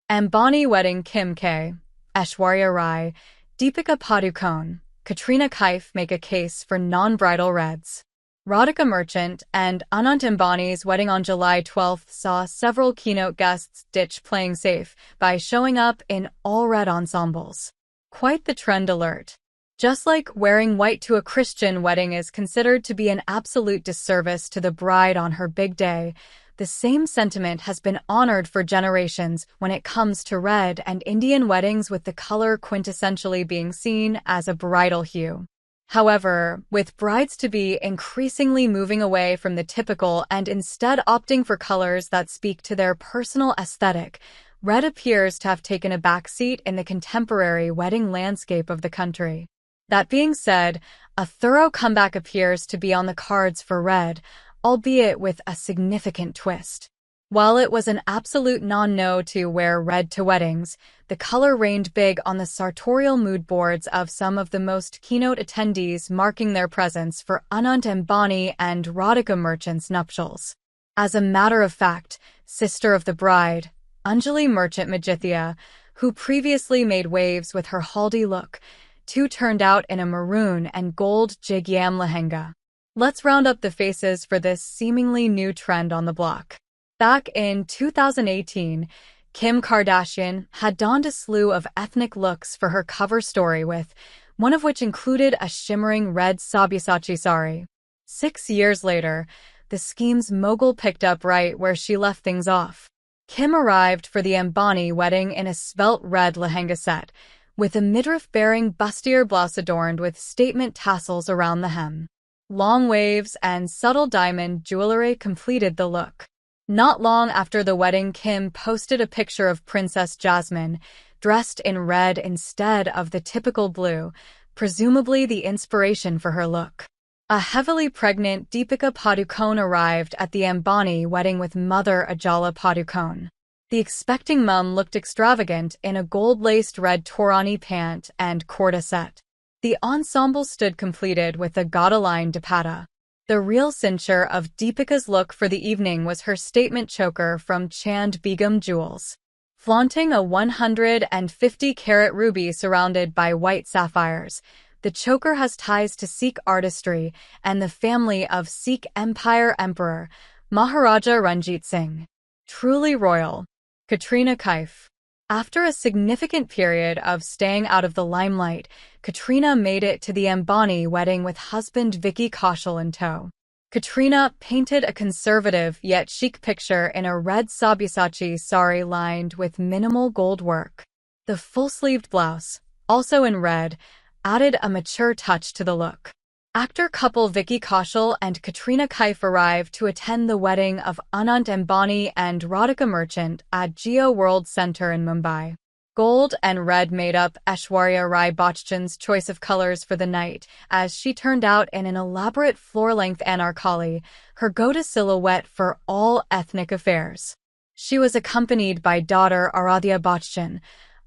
Ambani wedding Kim K, Aishwarya Rai, Deepika Padukone, Katrina Kaif make a case for non-bridal reds. Radhika Merchant and Anant Ambani's wedding on July 12 saw several keynote guests ditch playing safe by showing up in all-red ensembles. Quite the trend alert. Just like wearing white to a Christian wedding is considered to be an absolute disservice to the bride on her big day, the same sentiment has been honored for generations when it comes to red and Indian weddings, with the color quintessentially being seen as a bridal hue. However, with brides-to-be increasingly moving away from the typical and instead opting for colors that speak to their personal aesthetic, red appears to have taken a backseat in the contemporary wedding landscape of the country. That being said, a thorough comeback appears to be on the cards for red, albeit with a significant twist. While it was an absolute non-no to wear red to weddings, the color reigned big on the sartorial mood boards of some of the most keynote attendees, marking their presence for Anant Ambani and Radhika Merchant's nuptials. As a matter of fact, sister of the bride, Anjali Merchant Majithia, who previously made waves with her haldi look, too turned out in a maroon and gold jigyam lehenga. Let's round up the faces for this seemingly new trend on the block. Back in 2018, Kim Kardashian had donned a slew of ethnic looks for her cover story, with one of which included a shimmering red Sabyasachi saree. 6 years later, the scheme's mogul picked up right where she left things off. Kim arrived for the Ambani wedding in a svelte red lehenga set, with a midriff-bearing bustier blouse adorned with statement tassels around the hem. Long waves and subtle diamond jewelry completed the look. Not long after the wedding, Kim posted a picture of Princess Jasmine, dressed in red instead of the typical blue, presumably the inspiration for her look. A heavily pregnant Deepika Padukone arrived at the Ambani wedding with mother Ajala Padukone. The expecting mum looked extravagant in a gold-laced red Torani pant and kurta set. The ensemble stood completed with a gada-line dupatta. The real cincher of Deepika's look for the evening was her statement choker from Chand Begum Jewels. Flaunting a 150-carat ruby surrounded by white sapphires, the choker has ties to Sikh artistry and the family of Sikh Empire Emperor Maharaja Ranjit Singh. Truly royal. Katrina Kaif. After a significant period of staying out of the limelight, Katrina made it to the Ambani wedding with husband Vicky Kaushal in tow. Katrina painted a conservative yet chic picture in a red Sabyasachi saree lined with minimal gold work. The full-sleeved blouse, also in red, added a mature touch to the look. Actor couple Vicky Kaushal and Katrina Kaif arrived to attend the wedding of Anant Ambani and Radhika Merchant at Jio World Centre in Mumbai. Gold and red made up Aishwarya Rai Bachchan's choice of colors for the night, as she turned out in an elaborate floor-length Anarkali, her go-to silhouette for all ethnic affairs. She was accompanied by daughter Aishwarya Bachchan,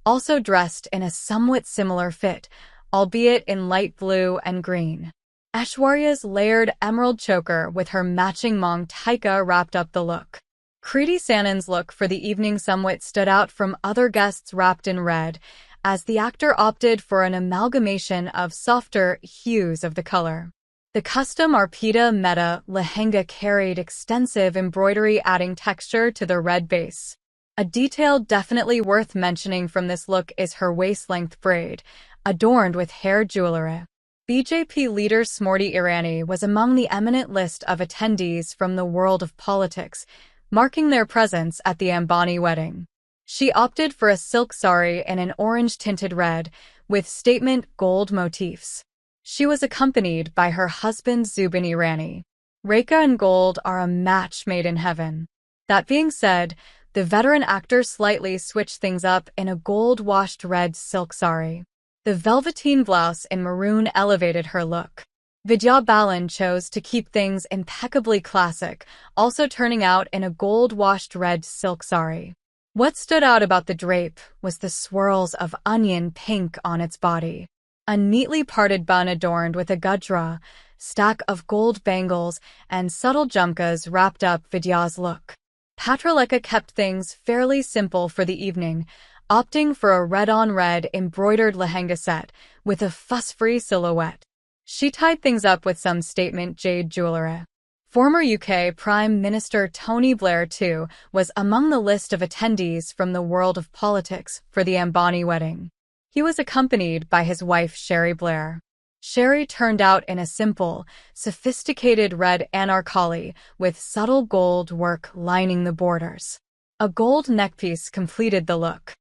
also dressed in a somewhat similar fit, albeit in light blue and green. Aishwarya's layered emerald choker with her matching mong taika wrapped up the look. Kriti Sanon's look for the evening somewhat stood out from other guests wrapped in red, as the actor opted for an amalgamation of softer hues of the color. The custom Arpita Meta lehenga carried extensive embroidery, adding texture to the red base. A detail definitely worth mentioning from this look is her waist-length braid, adorned with hair jewelry. BJP leader Smriti Irani was among the eminent list of attendees from the world of politics, marking their presence at the Ambani wedding. She opted for a silk saree in an orange-tinted red, with statement gold motifs. She was accompanied by her husband Zubin Irani. Rekha and gold are a match made in heaven. That being said, the veteran actor slightly switched things up in a gold-washed red silk saree. The velveteen blouse in maroon elevated her look. Vidya Balan chose to keep things impeccably classic, also turning out in a gold-washed red silk saree. What stood out about the drape was the swirls of onion pink on its body. A neatly parted bun adorned with a gajra, stack of gold bangles, and subtle jhumkas wrapped up Vidya's look. Patroleka kept things fairly simple for the evening, opting for a red-on-red embroidered lehenga set with a fuss-free silhouette. She tied things up with some statement jade jewellery. Former UK Prime Minister Tony Blair, too, was among the list of attendees from the world of politics for the Ambani wedding. He was accompanied by his wife Sherry Blair. Sherry turned out in a simple, sophisticated red Anarkali with subtle gold work lining the borders. A gold neckpiece completed the look.